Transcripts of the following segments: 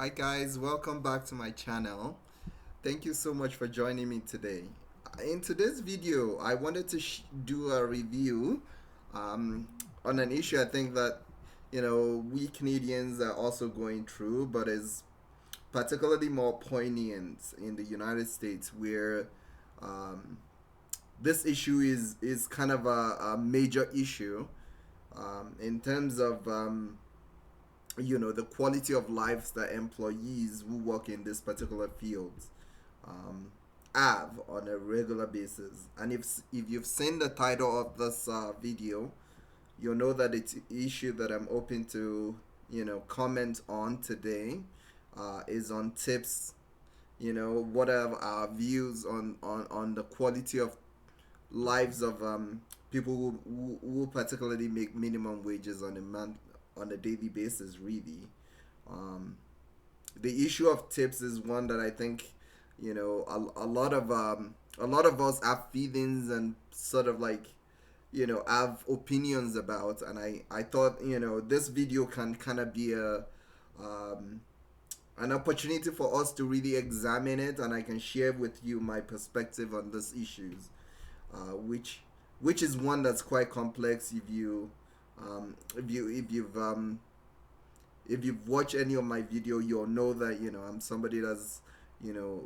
Hi guys, welcome back to my channel. Thank you so much for joining me today. In today's video, I wanted to do a review um, on an issue I think that we Canadians are also going through, but is particularly more poignant in the United States, where um, this issue is kind of a major issue in terms of the quality of lives that employees who work in this particular fields um, have on a regular basis. And if you've seen the title of this video, you'll know that it's an issue that I'm open to comment on today. Is on tips. What are our views on the quality of lives of people who particularly make minimum wages on a daily basis, really. um, the issue of tips is one that I think a lot of us have feelings and sort of like have opinions about, and I thought this video can kind of be a um, an opportunity for us to really examine it, and I can share with you my perspective on these issues, which is one that's quite complex. If you've watched any of my video, you'll know that I'm somebody that's you know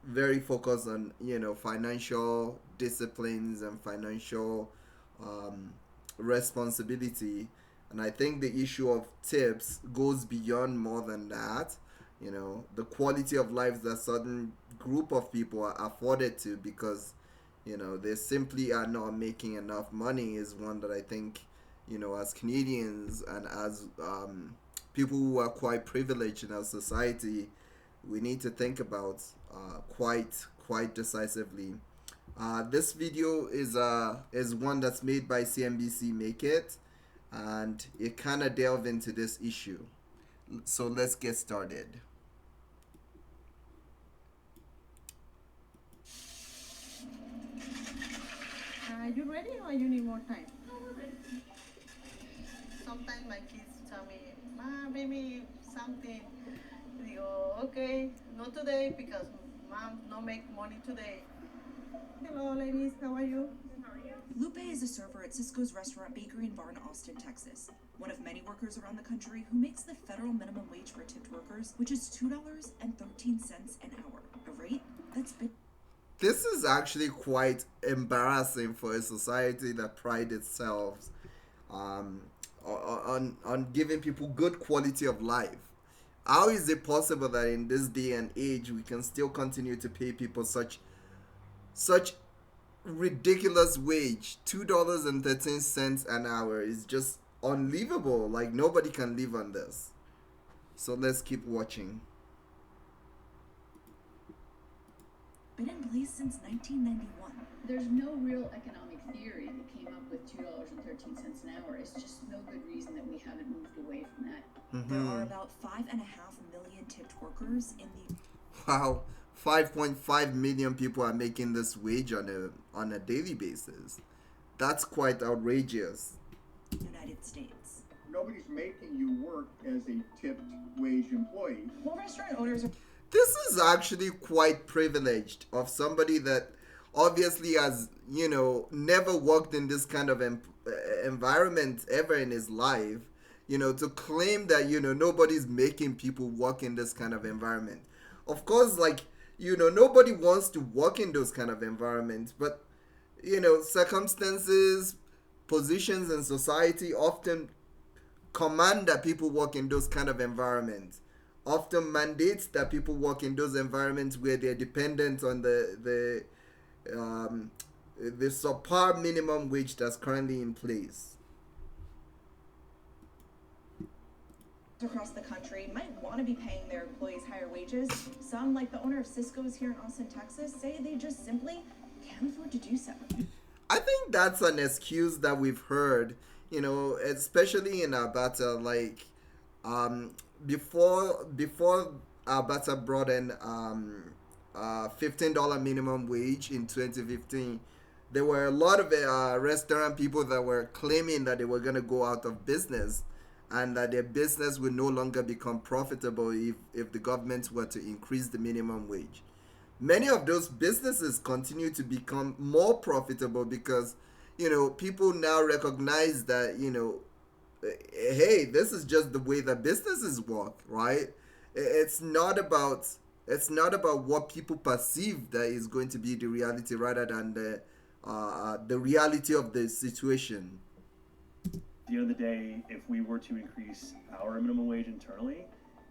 very focused on financial disciplines and financial um, responsibility. And I think the issue of tips goes beyond more than that. The quality of life that certain group of people are afforded to because they simply are not making enough money is one that I think as Canadians and as people who are quite privileged in our society, we need to think about quite decisively. This video is one that's made by CNBC Make It, and it kind of delve into this issue. So let's get started. You ready or you need more time? Sometimes my kids tell me, "Mom, baby, something." They go, "Okay, not today because mom no make money today." Hello, ladies. How are you? Lupe is a server at Cisco's restaurant Bakery and Bar in Austin, Texas. One of many workers around the country who makes the federal minimum wage for tipped workers, which is $2.13 an hour. A rate that's been. This is actually quite embarrassing for a society that prides itself um, on giving people good quality of life. How is it possible that in this day and age we can still continue to pay people such ridiculous wage? $2.13 an hour is just unlivable. Like, nobody can live on this. So let's keep watching. Been in place since 1991. There's no real economic theory that came up with $2.13 an hour. It's just no good reason that we haven't moved away from that. There are about 5.5 million tipped workers in the Wow, 5.5 million people are making this wage on a daily basis. That's quite outrageous. United States. Nobody's making you work as a tipped wage employee. Well, restaurant owners are. This is actually quite privileged of somebody that obviously has never worked in this kind of environment ever in his life, to claim that nobody's making people work in this kind of environment. Of course, like, nobody wants to work in those kind of environments, but circumstances, positions in society often command that people work in those kind of environments, often mandates that people work in those environments where they're dependent on the subpar minimum wage that's currently in place. Across the country might want to be paying their employees higher wages. Some, like the owner of Cisco's here in Austin, Texas, say they just simply can't afford to do so. I think that's an excuse that we've heard, especially in Alberta. Like, before Alberta brought in $15 minimum wage in 2015, there were a lot of restaurant people that were claiming that they were gonna go out of business, and that their business will no longer become profitable if the government were to increase the minimum wage. Many of those businesses continue to become more profitable because, people now recognize that, hey, this is just the way that businesses work, right? It's not about what people perceive that is going to be the reality rather than the reality of the situation. At the end of the day, if we were to increase our minimum wage internally,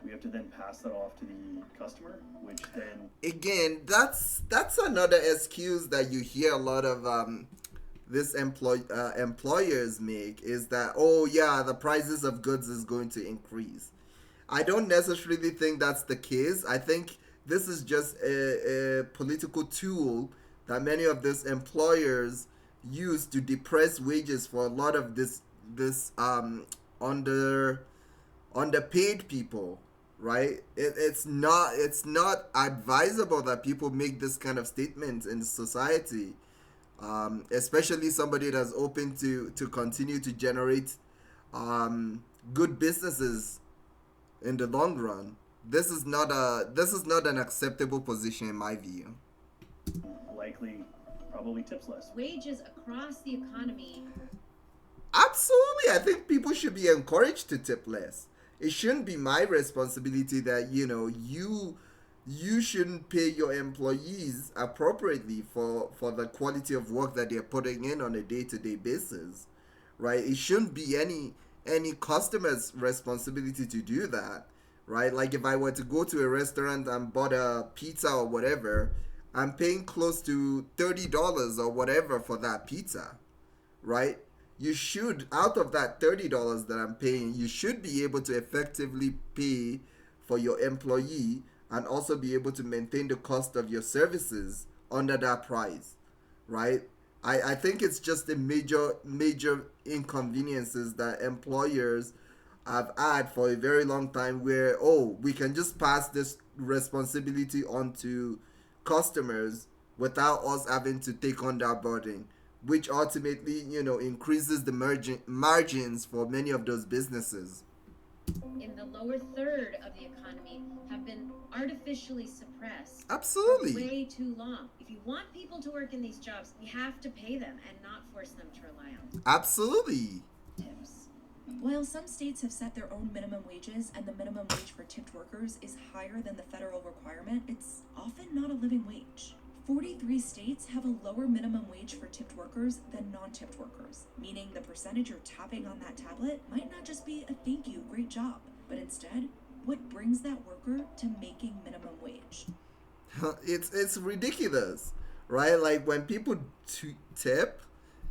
we have to then pass that off to the customer, which then Again, that's another excuse that you hear a lot of employers make, is that, oh yeah, the prices of goods is going to increase. I don't necessarily think that's the case. I think this is just a political tool that many of these employers use to depress wages for a lot of this under underpaid people, right? It's not advisable that people make this kind of statements in society, especially somebody that's open to continue to generate good businesses in the long run. This is not an acceptable position in my view. likely probably tips less. Wages across the economy. Absolutely, I think people should be encouraged to tip less. It shouldn't be my responsibility that you shouldn't pay your employees appropriately for the quality of work that they're putting in on a day-to-day basis, right? It shouldn't be any customer's responsibility to do that, right? Like if I were to go to a restaurant and bought a pizza or whatever, I'm paying close to $30 or whatever for that pizza, right? You should, out of that $30 that I'm paying, you should be able to effectively pay for your employee and also be able to maintain the cost of your services under that price, right? I think it's just a major inconveniences that employers have had for a very long time, where, oh, we can just pass this responsibility on to customers without us having to take on that burden, which ultimately, increases the margins for many of those businesses. In the lower third of the economy have been artificially suppressed for Absolutely. way too long. If you want people to work in these jobs, you have to pay them and not force them to rely on Absolutely. Tips. While some states have set their own minimum wages and the minimum wage for tipped workers is higher than the federal requirement, it's often not a living wage. 43 states have a lower minimum wage for tipped workers than non-tipped workers, meaning the percentage you're tapping on that tablet might not just be a thank you, great job, but instead, what brings that worker to making minimum wage. It's ridiculous, right? Like when people tip,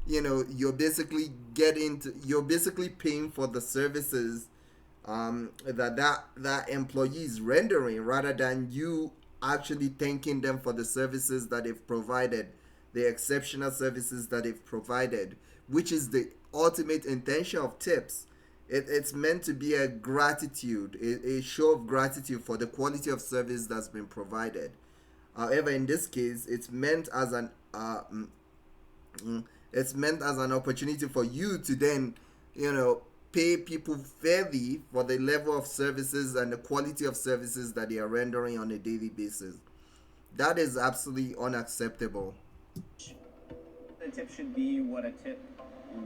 you're basically paying for the services that employee is rendering, rather than you actually thanking them for the services that they've provided, the exceptional services that they've provided, which is the ultimate intention of tips. It's meant to be a gratitude, a show of gratitude for the quality of service that's been provided. However, in this case, it's meant as an opportunity for you to then, pay people fairly for the level of services and the quality of services that they are rendering on a daily basis. That is absolutely unacceptable. The tip should be what a tip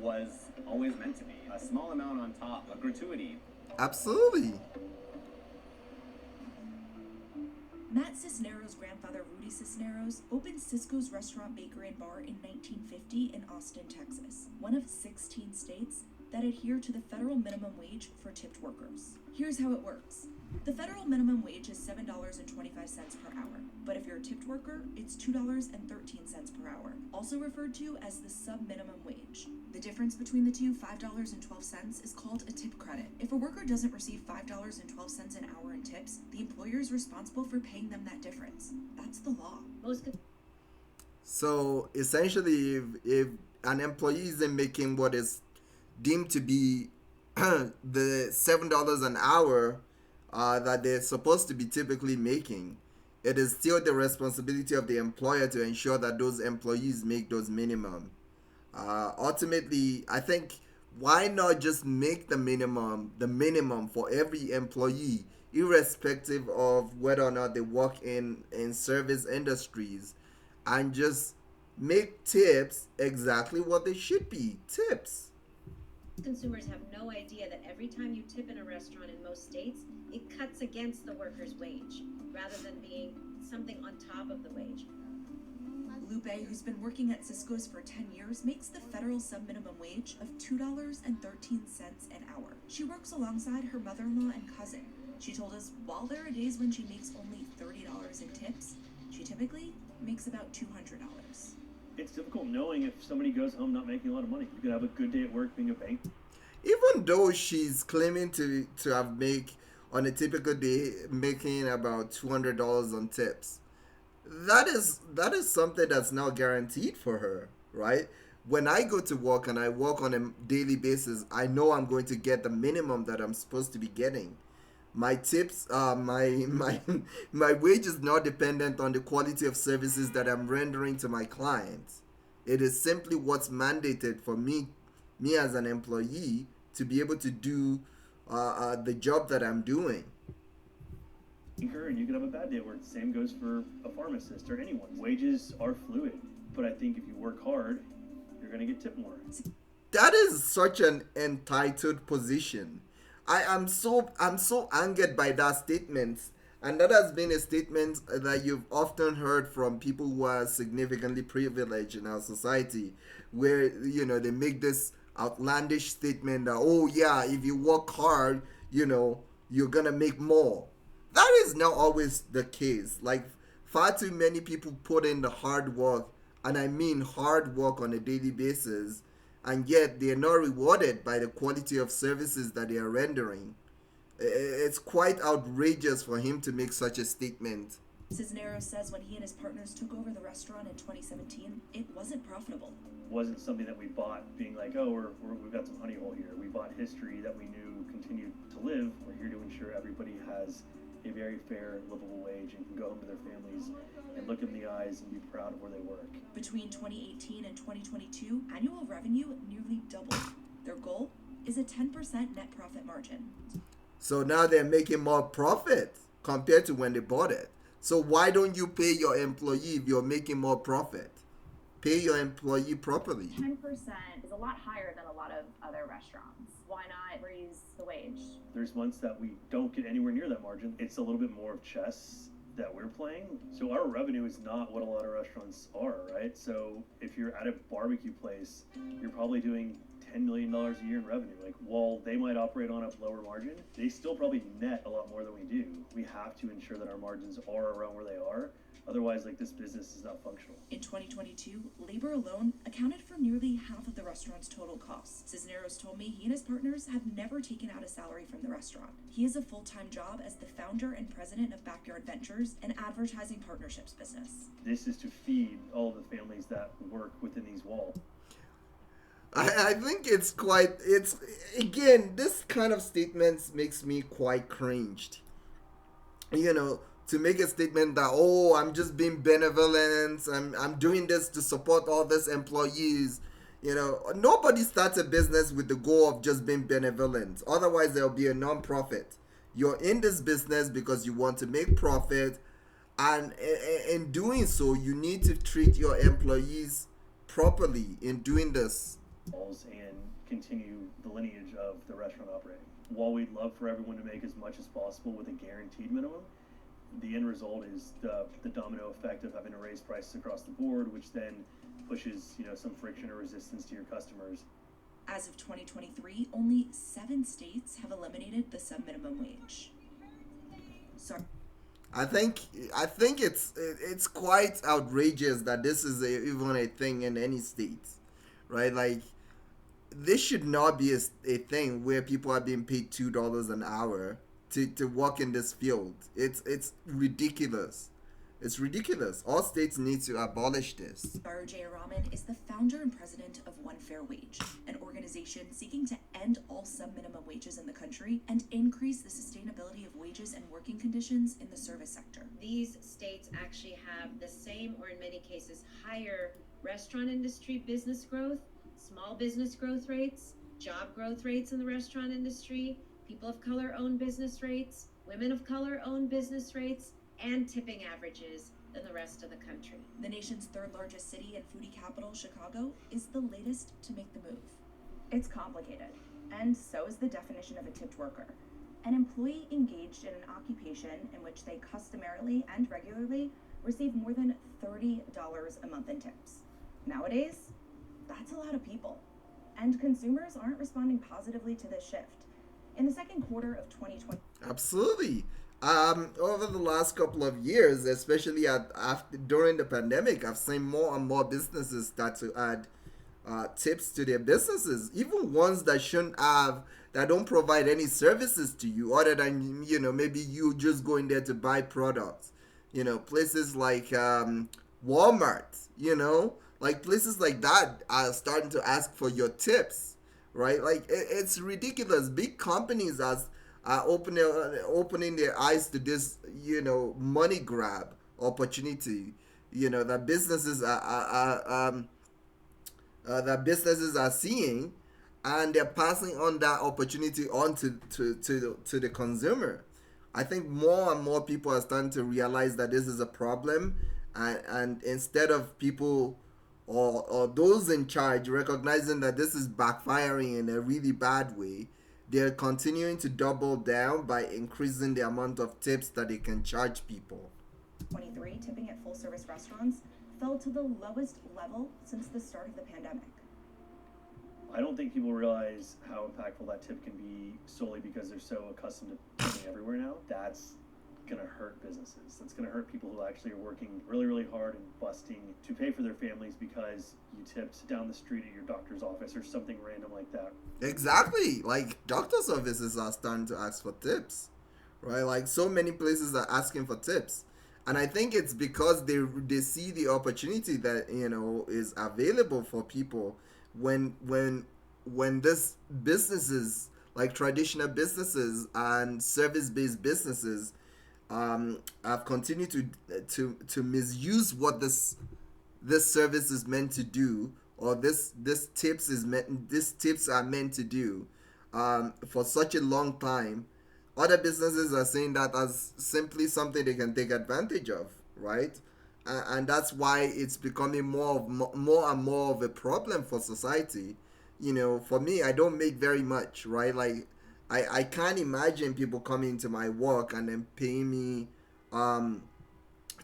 was always meant to be. A small amount on top, a gratuity. Absolutely. Matt Cisneros' grandfather, Rudy Cisneros, opened Cisco's Restaurant, Bakery, and Bar in 1950 in Austin, Texas, one of 16 states that adhere to the federal minimum wage for tipped workers. Here's how it works. The federal minimum wage is $7.25 per hour, but if you're a tipped worker, it's $2.13 per hour, also referred to as the sub-minimum wage. The difference between the two, $5.12, is called a tip credit. If a worker doesn't receive $5.12 an hour in tips, the employer is responsible for paying them that difference. That's the law. most. So essentially, if an employee isn't making what is deemed to be the $7 an hour that they're supposed to be typically making, it is still the responsibility of the employer to ensure that those employees make those minimum. Ultimately, I think Why not just make the minimum for every employee, irrespective of whether or not they work in service industries, and just make tips exactly what they should be, tips. Consumers have no idea that every time you tip in a restaurant in most states, it cuts against the worker's wage rather than being something on top of the wage. Lupe, who's been working at Cisco's for 10 years, makes the federal sub-minimum wage of $2.13 an hour. She works alongside her mother-in-law and cousin. She told us while there are days when she makes only $30 in tips, she typically makes about $200. It's difficult knowing if somebody goes home not making a lot of money. You could have a good day at work being a bank. Even though she's claiming to have make on a typical day making about $200 on tips, that is something that's not guaranteed for her, right? When I go to work and I work on a daily basis, I know I'm going to get the minimum that I'm supposed to be getting. My tips, my wage is not dependent on the quality of services that I'm rendering to my clients. It is simply what's mandated for me as an employee to be able to do the job that I'm doing. And you could have a bad day at work. Same goes for a pharmacist or anyone. Wages are fluid, but I think if you work hard, you're going to get tipped more. That is such an entitled position. I'm so angered by that statement, and that has been a statement that you've often heard from people who are significantly privileged in our society, where they make this outlandish statement that, oh yeah, if you work hard, you're gonna make more. That is not always the case. Like, far too many people put in the hard work, and I mean hard work on a daily basis, and yet they are not rewarded by the quality of services that they are rendering. It's quite outrageous for him to make such a statement. Cisneros says when he and his partners took over the restaurant in 2017, it wasn't profitable. It wasn't something that we bought being like, oh, we've got some honey hole here. We bought history that we knew continued to live. We're here to ensure everybody has a very fair, livable wage and can go home to their families and look in the eyes and be proud of where they work. Between 2018 and 2022, annual revenue nearly doubled. Their goal is a 10% net profit margin. So now they're making more profit compared to when they bought it. So why don't you pay your employee if you're making more profit? Pay your employee properly. 10% is a lot higher than a lot of other restaurants. Why not raise the wage? There's months that we don't get anywhere near that margin. It's a little bit more of chess that we're playing. So our revenue is not what a lot of restaurants are, right? So if you're at a barbecue place, you're probably doing $10 million a year in revenue. Like, while they might operate on a lower margin, they still probably net a lot more than we do. We have to ensure that our margins are around where they are. Otherwise, like, this business is not functional. In 2022, labor alone accounted for nearly half of the restaurant's total costs. Cisneros told me he and his partners have never taken out a salary from the restaurant. He has a full-time job as the founder and president of Backyard Ventures, an advertising partnerships business. This is to feed all of the families that work within these walls. I think it's again, this kind of statements makes me quite cringed. To make a statement that, oh, I'm just being benevolent, I'm doing this to support all these employees. Nobody starts a business with the goal of just being benevolent. Otherwise, there'll be a non-profit. You're in this business because you want to make profit, and in doing so, you need to treat your employees properly in doing this. And continue the lineage of the restaurant operating. While we'd love for everyone to make as much as possible with a guaranteed minimum, the end result is the domino effect of having to raise prices across the board, which then pushes some friction or resistance to your customers. As of 2023, only 7 states have eliminated the sub-minimum wage. Sorry. I think it's quite outrageous that this is even a thing in any state, right? Like, this should not be a thing where people are being paid $2 an hour to work in this field. It's ridiculous. It's ridiculous. All states need to abolish this. Baru Jayaraman is the founder and president of One Fair Wage, an organization seeking to end all sub-minimum wages in the country and increase the sustainability of wages and working conditions in the service sector. These states actually have the same, or in many cases higher, restaurant industry business growth, small business growth rates, job growth rates in the restaurant industry, people of color owned business rates, women of color owned business rates, and tipping averages than the rest of the country. The nation's third largest city and foodie capital, Chicago, is the latest to make the move. It's complicated, and so is the definition of a tipped worker. An employee engaged in an occupation in which they customarily and regularly receive more than $30 a month in tips. Nowadays, that's a lot of people, and consumers aren't responding positively to this shift. In the second quarter of 2020, Absolutely. Over the last couple of years, especially during the pandemic, I've seen more and more businesses start to add tips to their businesses, even ones that shouldn't have, that don't provide any services to you other than, maybe you just going there to buy products. Places like Walmart, like places like that are starting to ask for your tips, right? Like it's ridiculous. Big companies are opening their eyes to this, money grab opportunity, that businesses are seeing, and they're passing on that opportunity on to the consumer. I think more and more people are starting to realize that this is a problem, and instead of people or those in charge recognizing that this is backfiring in a really bad way, they're continuing to double down by increasing the amount of tips that they can charge people. 23, tipping at full service restaurants fell to the lowest level since the start of the pandemic. I don't think people realize how impactful that tip can be solely because they're so accustomed to tipping everywhere now. That's going to hurt businesses. That's going to hurt people who actually are working really, really hard and busting to pay for their families because you tipped down the street at your doctor's office or something random like that. Exactly. Like doctor's offices are starting to ask for tips, right? Like so many places are asking for tips. And I think it's because they see the opportunity that, is available for people when this businesses, like traditional businesses and service-based businesses, have continued to misuse what this service is meant to do, or this tips are meant to do, for such a long time. Other businesses are saying that as simply something they can take advantage of, right? And that's why it's becoming more and more of a problem for society. For me, I don't make very much, right? Like I can't imagine people coming to my work and then paying me,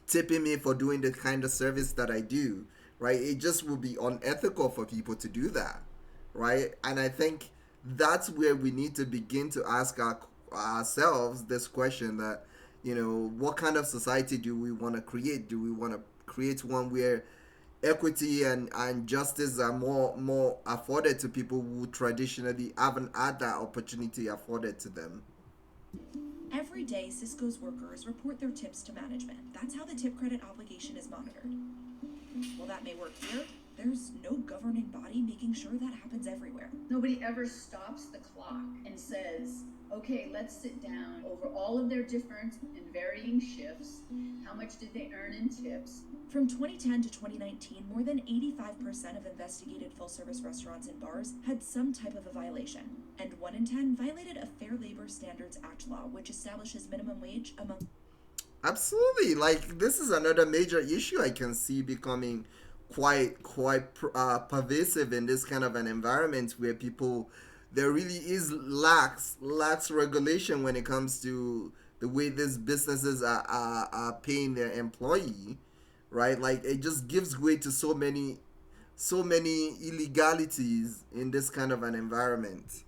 tipping me for doing the kind of service that I do, right? It just will be unethical for people to do that, right? And I think that's where we need to begin to ask ourselves this question, that what kind of society do we want to create? Do we want to create one where equity and justice are more afforded to people who traditionally haven't had that opportunity afforded to them? Every day, Cisco's workers report their tips to management. That's how the tip credit obligation is monitored. While that may work here, there's no governing body making sure that happens everywhere. Nobody ever stops the clock and says, okay, let's sit down over all of their different and varying shifts. How much did they earn in tips? From 2010 to 2019, more than 85% of investigated full-service restaurants and bars had some type of a violation, and 1 in 10 violated a Fair Labor Standards Act law, which establishes minimum wage among... Absolutely. Like, this is another major issue I can see becoming quite pervasive in this kind of an environment where people, there really is lax regulation when it comes to the way these businesses are paying their employee, right? Like it just gives way to so many illegalities in this kind of an environment.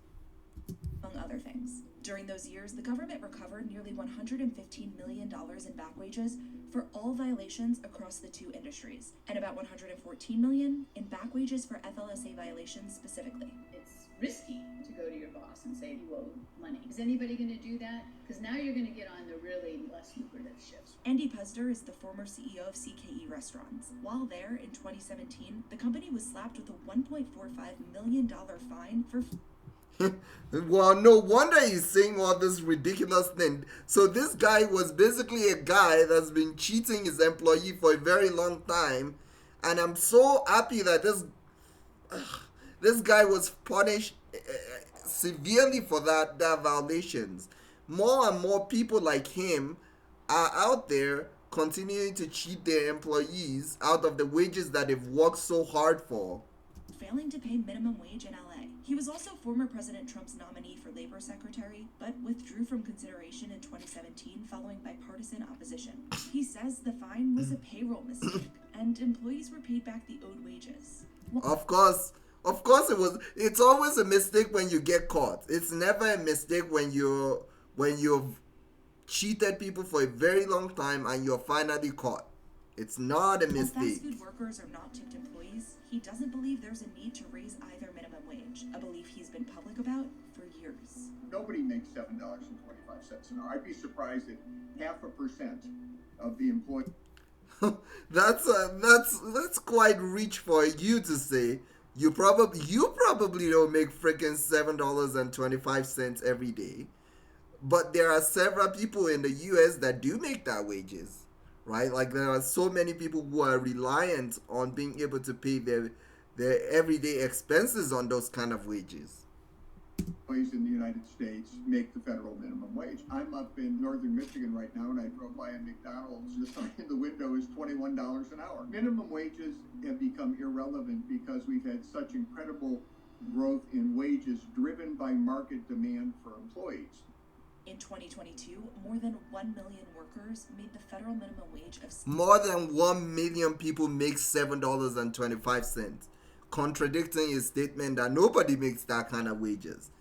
Among other things. During those years, the government recovered nearly $115 million in back wages for all violations across the two industries, and about $114 million in back wages for FLSA violations specifically. It's risky to go to your boss and say you owe money. Is anybody going to do that? Because now you're going to get on the really less lucrative shifts. Andy Puzder is the former CEO of CKE Restaurants. While there in 2017, the company was slapped with a $1.45 million fine for... Well, no wonder he's saying all this ridiculous thing. So this guy was basically a guy that's been cheating his employee for a very long time, and I'm so happy that this guy was punished severely for that violations. More and more people like him are out there continuing to cheat their employees out of the wages that they've worked so hard for. Failing to pay minimum wage in LA. He was also former President Trump's nominee for labor secretary, but withdrew from consideration in 2017 following bipartisan opposition. He says the fine was a payroll mistake, and employees were paid back the owed wages. Of course, it was. It's always a mistake when you get caught. It's never a mistake when you've cheated people for a very long time and you're finally caught. It's not a While fast mistake. food workers are not tipped employees, he doesn't believe there's a need to raise either minimum wage, a belief he's been public about for years. Nobody makes $7.25 an hour. I'd be surprised if 0.5% of the employees. That's quite rich for you to say. You probably don't make freaking $7.25 every day, but there are several people in the U.S. that do make that wages, right? Like there are so many people who are reliant on being able to pay their everyday expenses on those kind of wages. Employees in the United States make the federal minimum wage. I'm up in northern Michigan right now, and I drove by a McDonald's. The sign in the window is $21 an hour. Minimum wages have become irrelevant because we've had such incredible growth in wages driven by market demand for employees. In 2022, more than 1 million workers made the federal minimum wage of More than 1 million people make $7.25, contradicting his statement that nobody makes that kind of wages.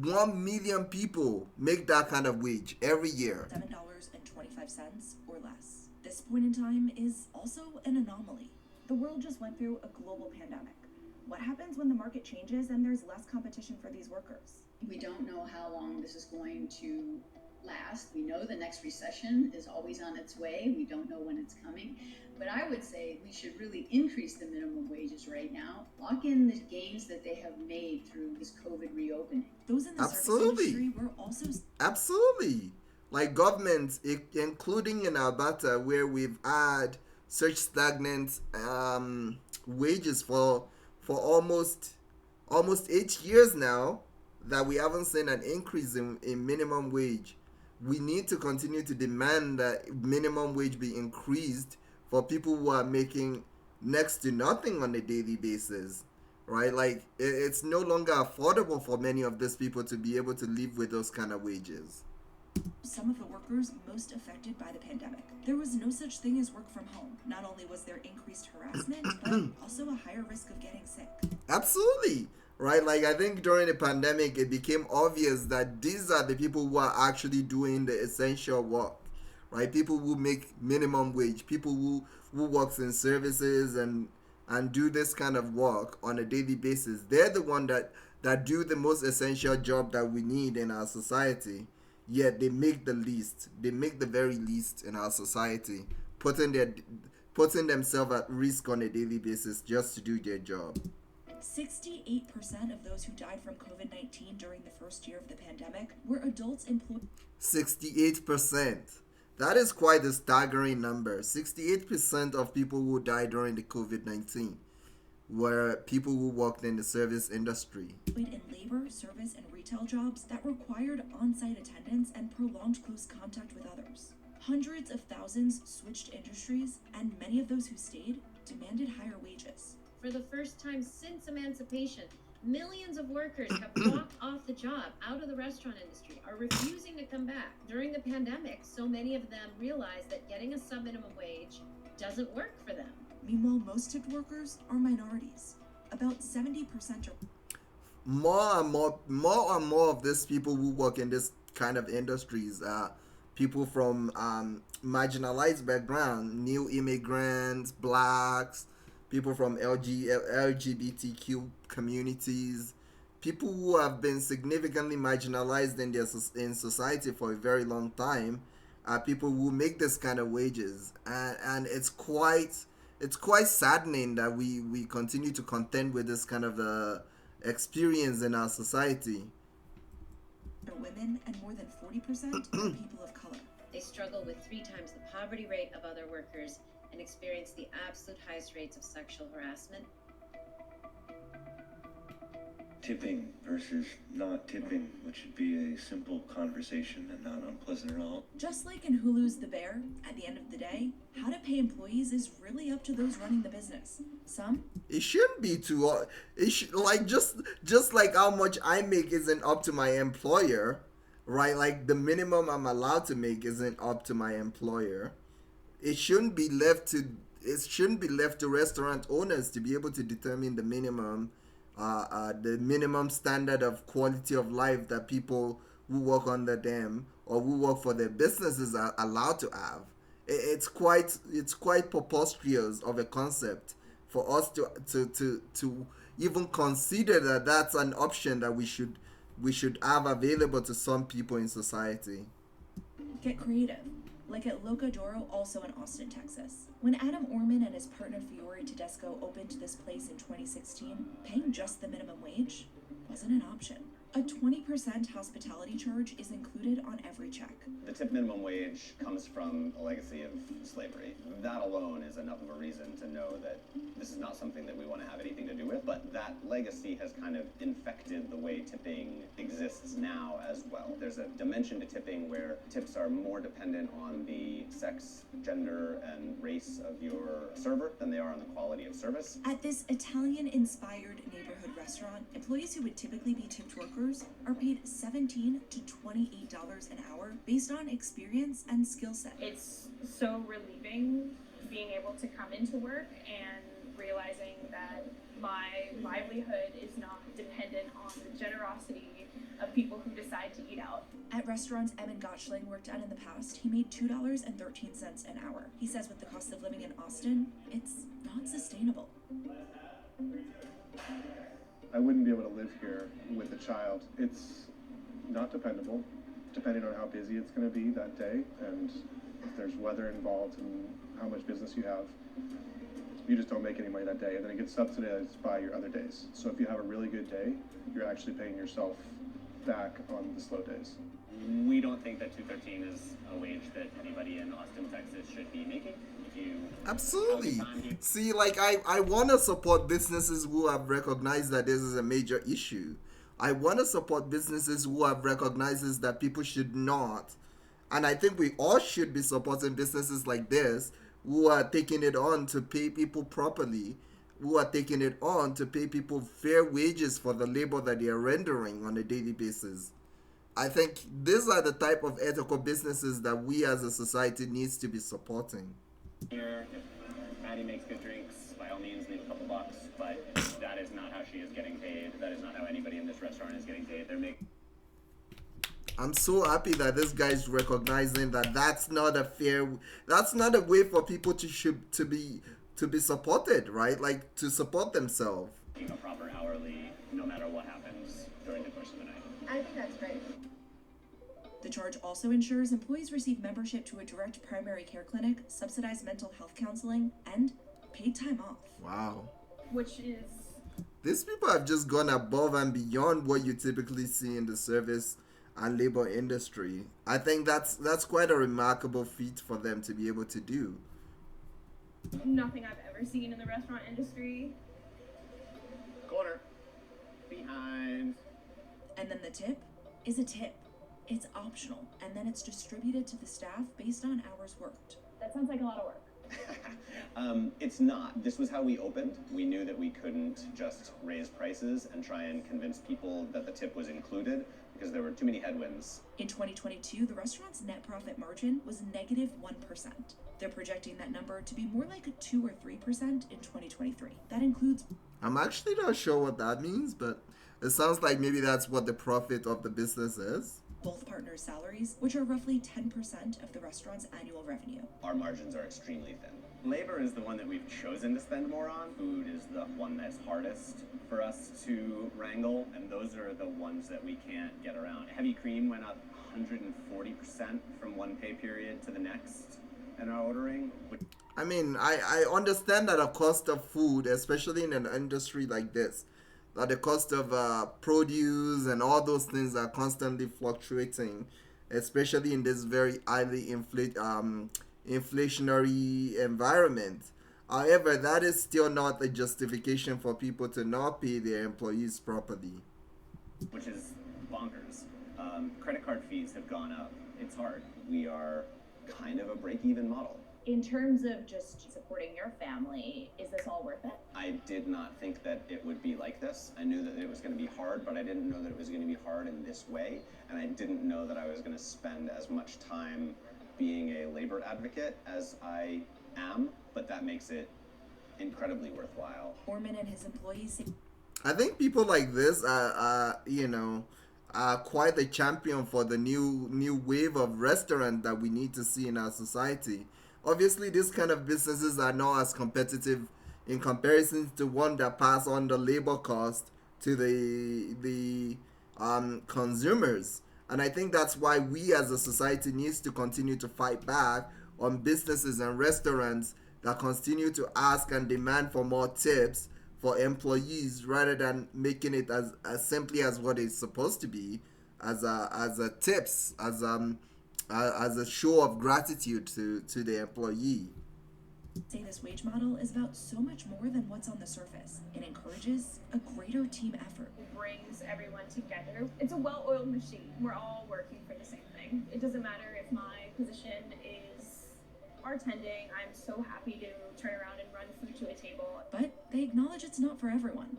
1 million people make that kind of wage every year. $7.25 or less. This point in time is also an anomaly. The world just went through a global pandemic. What happens when the market changes and there's less competition for these workers? We don't know how long this is going to last. We know the next recession is always on its way. We don't know when it's coming. But I would say we should really increase the minimum wages right now. Lock in the gains that they have made through this COVID reopening. Those in the Absolutely. service industry were also Absolutely. Like governments, including in Alberta, where we've had such stagnant wages for almost 8 years now, that we haven't seen an increase in minimum wage. We need to continue to demand that minimum wage be increased for people who are making next to nothing on a daily basis, right? Like it's no longer affordable for many of these people to be able to live with those kind of wages. some of the workers most affected by the pandemic. There was no such thing as work from home. Not only was there increased harassment, but also a higher risk of getting sick. Absolutely. Right, like I think during the pandemic it became obvious that these are the people who are actually doing the essential work, right? People who make minimum wage, people who works in services and do this kind of work on a daily basis. They're the one that do the most essential job that we need in our society. Yet they make the least. They make the very least in our society, putting themselves at risk on a daily basis just to do their job. 68% of those who died from COVID-19 during the first year of the pandemic were adults employed. 68%. That is quite a staggering number. 68% of people who died during the COVID-19 were people who worked in the service industry. In labor, service, and retail jobs that required on-site attendance and prolonged close contact with others. Hundreds of thousands switched industries, and many of those who stayed demanded higher wages. For the first time since emancipation, millions of workers have walked off the job out of the restaurant industry, are refusing to come back. During the pandemic, so many of them realized that getting a sub-minimum wage doesn't work for them. Meanwhile, most tipped workers are minorities. About 70% are... More and more of these people who work in this kind of industries are people from marginalized background, new immigrants, blacks, people from LGBTQ communities, people who have been significantly marginalized in society for a very long time, are people who make this kind of wages, and it's quite saddening that we continue to contend with this kind of experience in our society. Are women, and more than 40% are people of color. They struggle with 3 times the poverty rate of other workers and experience the absolute highest rates of sexual harassment. tipping versus not tipping, which should be a simple conversation and not unpleasant at all. Just like in Hulu's The Bear, at the end of the day, how to pay employees is really up to those running the business. Some It shouldn't be too. It should, like, just like how much I make isn't up to my employer, right? Like the minimum I'm allowed to make isn't up to my employer. It shouldn't be left to. It shouldn't be left to restaurant owners to be able to determine the minimum standard of quality of life that people who work under them or who work for their businesses are allowed to have. It's quite preposterous of a concept for us to even consider that that's an option that we should have available to some people in society. get creative, like at Locadoro, also in Austin, Texas. When Adam Orman and his partner Fiore Tedesco opened this place in 2016, paying just the minimum wage wasn't an option. A 20% hospitality charge is included on every check. The tip minimum wage comes from a legacy of slavery. That alone is enough of a reason to know that this is not something that we want to have anything to do with, but that legacy has kind of infected the way tipping exists now as well. There's a dimension to tipping where tips are more dependent on the sex, gender, and race of your server than they are on the quality of service. At this Italian-inspired neighborhood restaurant, employees who would typically be tipped workers are paid $17 to $28 an hour based on experience and skill set. It's so relieving being able to come into work and realizing that my livelihood is not dependent on the generosity of people who decide to eat out. At restaurants Evan Gottschling worked at in the past, he made $2.13 an hour. He says with the cost of living in Austin, it's not sustainable. I wouldn't be able to live here with a child. It's not dependable, depending on how busy it's going to be that day, and if there's weather involved and how much business you have. You just don't make any money that day, and then it gets subsidized by your other days. So if you have a really good day, you're actually paying yourself back on the slow days. We don't think that $2.13 is a wage that anybody in Austin, Texas should be making. If you Absolutely. See, like, I want to support businesses who have recognized that this is a major issue. I want to support businesses who have recognized that people should not. And I think we all should be supporting businesses like this who are taking it on to pay people properly, who are taking it on to pay people fair wages for the labor that they are rendering on a daily basis. I think these are the type of ethical businesses that we as a society needs to be supporting. Here, if Maddie makes good drinks, by all means leave a couple bucks, but that is not how she is getting paid. That is not how anybody in this restaurant is getting paid. They're making... I'm so happy that this guy's recognizing that that's not a way for people to be supported, right? Like, to support themselves. a proper hourly, no matter what happens during the course of the night. I think that's great. The charge also ensures employees receive membership to a direct primary care clinic, subsidized mental health counseling, and paid time off. Wow. Which is... These people have just gone above and beyond what you typically see in the service and labor industry. I think that's quite a remarkable feat for them to be able to do. nothing I've ever seen in the restaurant industry. Corner. Behind. And then the tip is a tip. It's optional, and then it's distributed to the staff based on hours worked. That sounds like a lot of work. It's not. This was how we opened. We knew that we couldn't just raise prices and try and convince people that the tip was included because there were too many headwinds. In 2022, the restaurant's net profit margin was negative 1%. They're projecting that number to be more like 2 or 3% in 2023. That includes... I'm actually not sure what that means, but it sounds like maybe that's what the profit of the business is. both partners' salaries, which are roughly 10% of the restaurant's annual revenue. Our margins are extremely thin. Labor is the one that we've chosen to spend more on. Food is the one that's hardest for us to wrangle, and those are the ones that we can't get around. Heavy cream went up 140% from one pay period to the next in our ordering. I mean, I understand that the cost of food, especially in an industry like this, that the cost of produce and all those things are constantly fluctuating, especially in this very highly inflationary environment. However, that is still not a justification for people to not pay their employees properly. which is bonkers. Credit card fees have gone up. It's hard. We are kind of a break-even model. In terms of just supporting your family, is this all worth it? I did not think that it would be like this. I knew that it was going to be hard, but I didn't know that it was going to be hard in this way. And I didn't know that I was going to spend as much time being a labor advocate as I am, but that makes it incredibly worthwhile. Orman and his employees say I think people like this are quite a champion for the new wave of restaurant that we need to see in our society. Obviously, these kind of businesses are not as competitive in comparison to one that pass on the labor cost to the consumers. And I think that's why we as a society needs to continue to fight back on businesses and restaurants that continue to ask and demand for more tips for employees rather than making it as simply as what it's supposed to be, as a tips, as a show of gratitude to the employee. say this wage model is about so much more than what's on the surface. It encourages a greater team effort. It brings everyone together. It's a well-oiled machine. We're all working for the same thing. It doesn't matter if my position is bartending. I'm so happy to turn around and run food to a table. But they acknowledge it's not for everyone.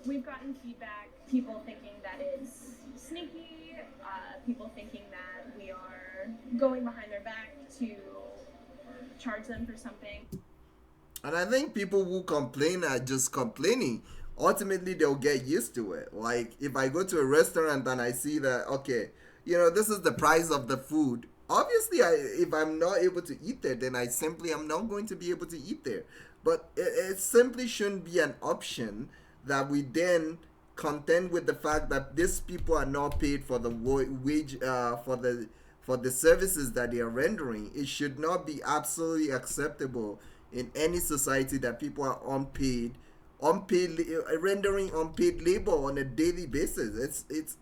We've gotten feedback, people thinking that it's sneaky, people thinking that we are going behind their back to charge them for something. And I think people who complain are just complaining. Ultimately, they'll get used to it. Like, if I go to a restaurant and I see that, okay, this is the price of the food. Obviously, if I'm not able to eat there, then I simply am not going to be able to eat there. But it simply shouldn't be an option that we then contend with the fact that these people are not paid for the wage for the services that they are rendering. It should not be absolutely acceptable in any society that people are rendering unpaid labor on a daily basis. It's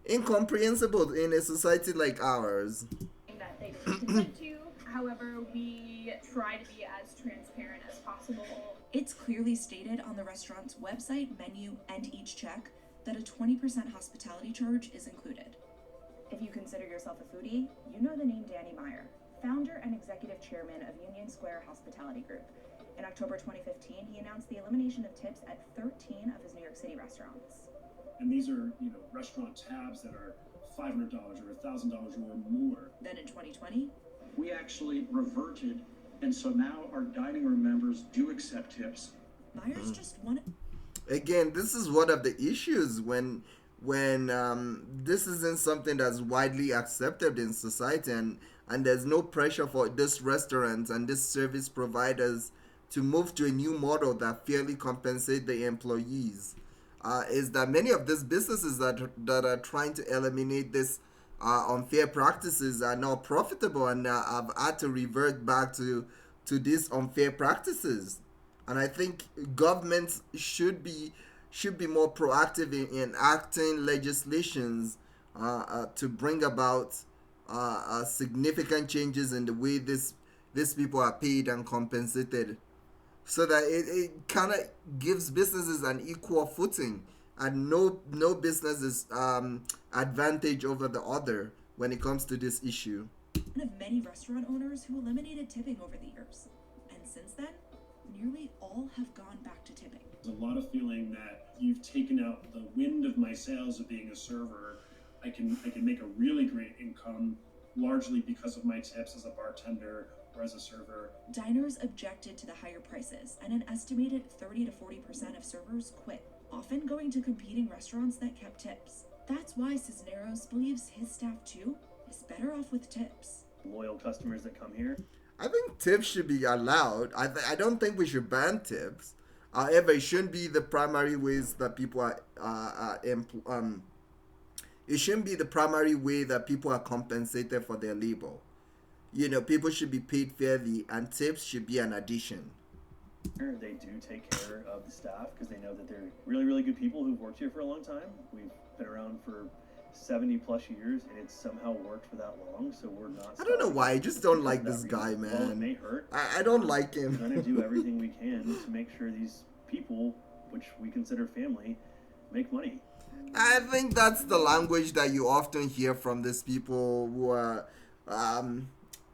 incomprehensible in a society like ours. That they didn't consent to. However, we try to be as transparent as possible. It's clearly stated on the restaurant's website, menu, and each check that a 20% hospitality charge is included. If you consider yourself a foodie, you know the name Danny Meyer, founder and executive chairman of Union Square Hospitality Group. In October 2015, he announced the elimination of tips at 13 of his New York City restaurants. And these are, restaurant tabs that are $500 or $1,000 or more. Then in 2020, we actually reverted, and so now our dining room members do accept tips. Myers just wanted. Again, this is one of the issues when this isn't something that's widely accepted in society, and there's no pressure for this restaurant and this service providers to move to a new model that fairly compensate the employees. Is that many of these businesses that are trying to eliminate this unfair practices are not profitable and have had to revert back to these unfair practices. And I think governments should be more proactive in enacting legislations to bring about significant changes in the way these people are paid and compensated, so that it kind of gives businesses an equal footing and no business is advantage over the other when it comes to this issue. One of many restaurant owners who eliminated tipping over the years, and since then, nearly all have gone back to tipping. There's a lot of feeling that you've taken out the wind of my sails of being a server. I can make a really great income largely because of my tips as a bartender or as a server. Diners objected to the higher prices, and an estimated 30 to 40% of servers quit, often going to competing restaurants that kept tips. That's why Cisneros believes his staff too is better off with tips. Loyal customers that come here. I think tips should be allowed. I don't think we should ban tips. However, it shouldn't be the primary ways that people it shouldn't be the primary way that people are compensated for their labor. People should be paid fairly, and tips should be an addition. They do take care of the staff because they know that they're really, really good people who've worked here for a long time. We've been around for 70 plus years, and it's somehow worked for that long, so we're not. I don't know why. I just don't like this guy, man. Well, it may hurt. I don't like him. We're going to do everything we can to make sure these people, which we consider family, make money. I think that's the language that you often hear from these people who are um,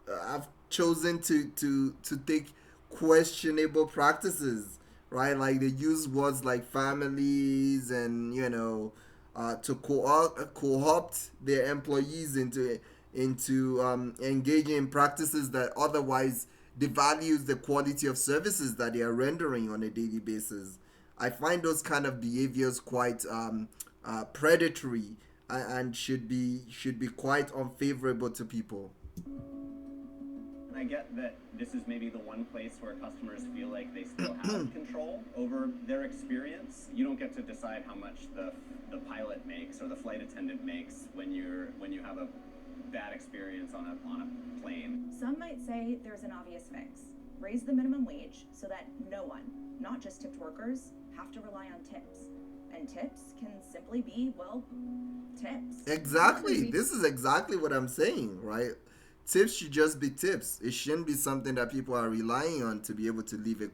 have chosen to take questionable practices, right? Like they use words like families and to co-opt their employees into engaging in practices that otherwise devalues the quality of services that they are rendering on a daily basis. I find those kind of behaviors quite predatory and should be quite unfavorable to people. And I get that this is maybe the one place where customers feel like they still have control over their experience. You don't get to decide how much the pilot makes or the flight attendant makes when you have a bad experience on a plane. Some might say there's an obvious fix. Raise the minimum wage so that no one, not just tipped workers, have to rely on tips. And tips can simply be, well, tips. Exactly. This is exactly what I'm saying, right? Tips should just be tips. It shouldn't be something that people are relying on to be able to live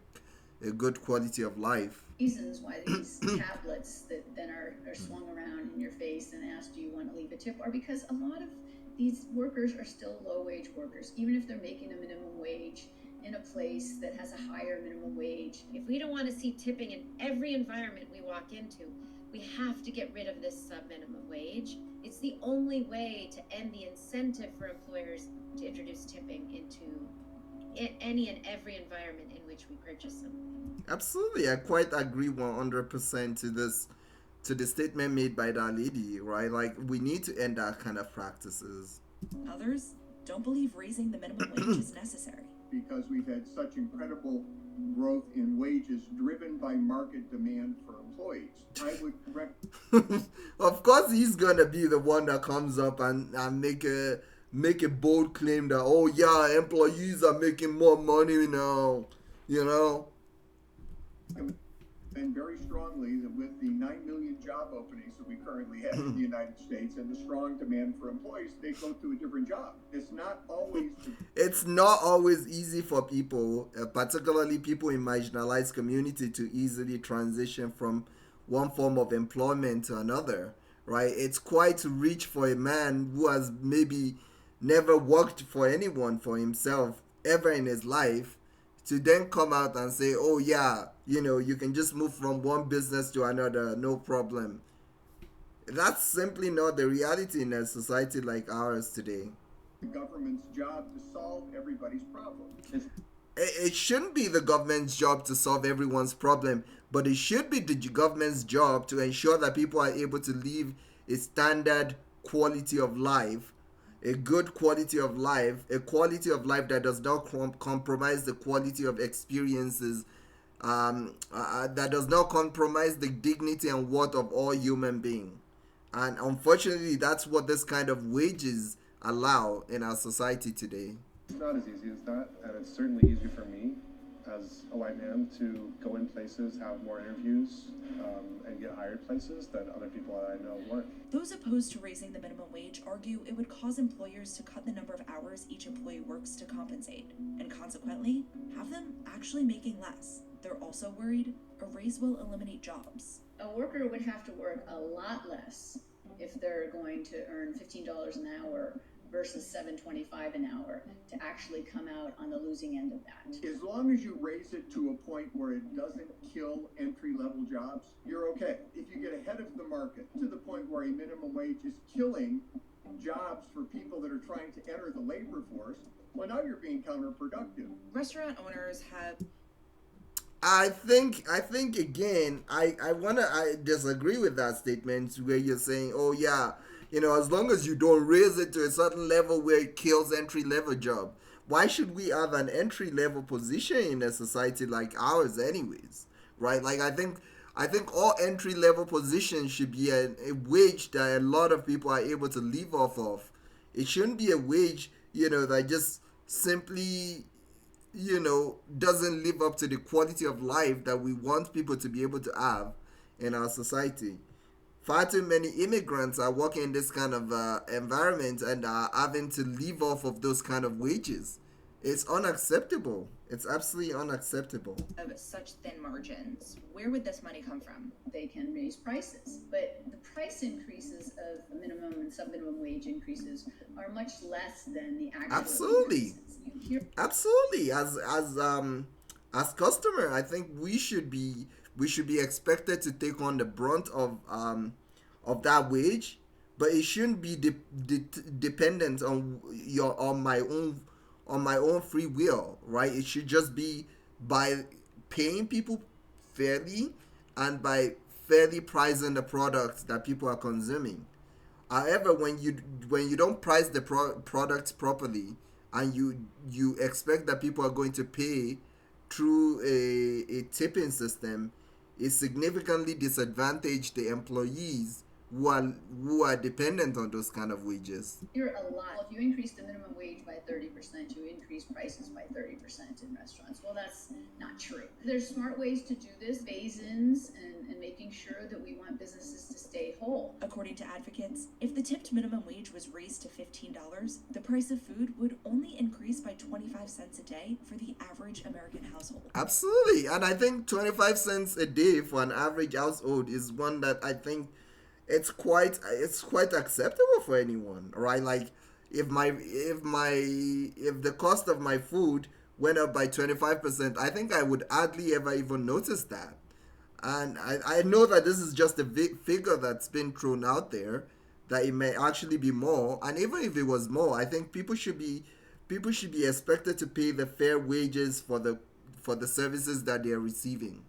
a good quality of life. Reasons why these tablets that then are swung around in your face and asked, do you want to leave a tip, are because a lot of these workers are still low-wage workers, even if they're making a minimum wage in a place that has a higher minimum wage. If we don't want to see tipping in every environment we walk into, we have to get rid of this sub-minimum wage. It's the only way to end the incentive for employers to introduce tipping into any and every environment in which we purchase something. Absolutely, I quite agree 100% to the statement made by that lady, right? Like we need to end that kind of practices. Others don't believe raising the minimum wage is necessary. Because we've had such incredible growth in wages driven by market demand for employees. I would Of course he's gonna be the one that comes up and make a bold claim that, oh yeah, employees are making more money now, and very strongly that with the 9 million job openings that we currently have in the United States and the strong demand for employees, they go to a different job. It's not always easy for people, particularly people in marginalized community, to easily transition from one form of employment to another, right? It's quite rich for a man who has maybe never worked for anyone for himself ever in his life to then come out and say, oh yeah, you can just move from one business to another, no problem. That's simply not the reality in a society like ours today. The government's job to solve everybody's problem. It shouldn't be the government's job to solve everyone's problem, but it should be the government's job to ensure that people are able to live a standard quality of life, a good quality of life, a quality of life that does not compromise the quality of experiences, that does not compromise the dignity and worth of all human beings. And unfortunately, that's what this kind of wages allow in our society today. It's not as easy as that, and it's certainly easier for me as a white man to go in places, have more interviews, and get hired places than other people that I know weren't. Those opposed to raising the minimum wage argue it would cause employers to cut the number of hours each employee works to compensate, and consequently, have them actually making less. They're also worried a raise will eliminate jobs. A worker would have to work a lot less if they're going to earn $15 an hour versus $7.25 an hour to actually come out on the losing end of that. As long as you raise it to a point where it doesn't kill entry-level jobs, you're okay. If you get ahead of the market to the point where a minimum wage is killing jobs for people that are trying to enter the labor force, well, now you're being counterproductive. Restaurant owners have... I think again, I disagree with that statement where you're saying, oh yeah, as long as you don't raise it to a certain level where it kills entry-level job. Why should we have an entry-level position in a society like ours anyways, right? Like I think all entry-level positions should be a wage that a lot of people are able to live off of. It shouldn't be a wage, that just simply, doesn't live up to the quality of life that we want people to be able to have in our society. Far too many immigrants are working in this kind of environment and are having to live off of those kind of wages. It's unacceptable. It's absolutely unacceptable. Of such thin margins, where would this money come from? They can raise prices, but the price increases of minimum and sub-minimum wage increases are much less than the actual Absolutely. increases. You hear Absolutely. As customer, I think we should be expected to take on the brunt of that wage, but it shouldn't be dependent on your on my own free will, right? It should just be by paying people fairly and by fairly pricing the products that people are consuming. However, when you don't price the products properly and you expect that people are going to pay through a tipping system, it significantly disadvantage the employees who are dependent on those kind of wages. hear a lot. Well, if you increase the minimum wage by 30%, you increase prices by 30% in restaurants. Well, that's not true. There's smart ways to do this, phase-ins, and making sure that we want businesses to stay whole. According to advocates, if the tipped minimum wage was raised to $15, the price of food would only increase by 25 cents a day for the average American household. Absolutely. And I think 25 cents a day for an average household is one that I think it's quite acceptable for anyone, right? Like if the cost of my food went up by 25%, I think I would hardly ever even notice that. And I know that this is just a big figure that's been thrown out there, that it may actually be more. And even if it was more, I think people should be expected to pay the fair wages for the services that they are receiving.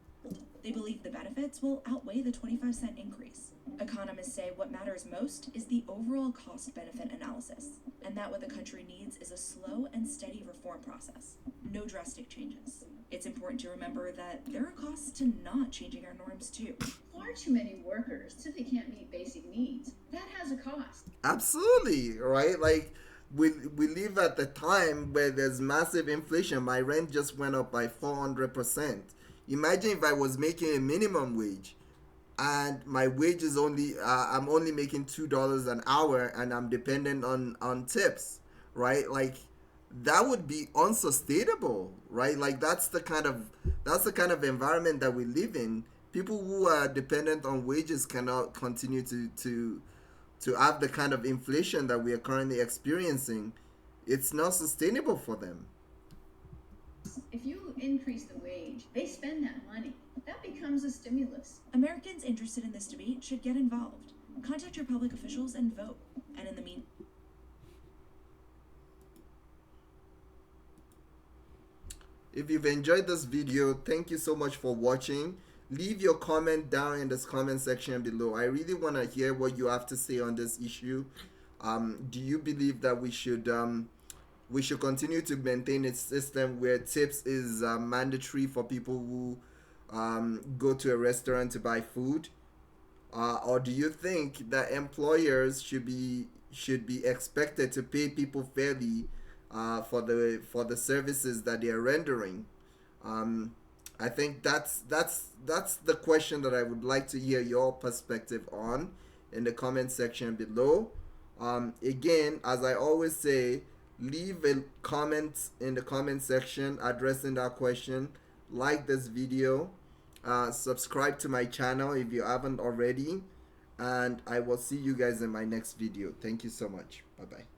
They believe the benefits will outweigh the 25-cent increase. Economists say what matters most is the overall cost-benefit analysis, and that what the country needs is a slow and steady reform process, no drastic changes. It's important to remember that there are costs to not changing our norms too. Far too many workers simply can't meet basic needs. That has a cost. Absolutely, right? Like we live at the time where there's massive inflation. My rent just went up by 400%. Imagine if I was making a minimum wage and my wage is only I'm only making $2 an hour and I'm dependent on tips, right? Like that would be unsustainable, right? Like that's the kind of environment that we live in. People who are dependent on wages cannot continue to have the kind of inflation that we are currently experiencing. It's not sustainable for them. If you increase the wage, they spend that money. That becomes a stimulus. Americans interested in this debate should get involved. Contact your public officials and vote. And in the meantime, if you've enjoyed this video, thank you so much for watching. Leave your comment down in this comment section below. I really want to hear what you have to say on this issue. Do you believe that we should continue to maintain a system where tips is mandatory for people who go to a restaurant to buy food, or do you think that employers should be expected to pay people fairly for the services that they are rendering? I think that's the question that I would like to hear your perspective on in the comment section below. Again, as I always say, leave a comment in the comment section addressing that question. Like this video, subscribe to my channel if you haven't already, and I will see you guys in my next video. Thank you so much. Bye bye.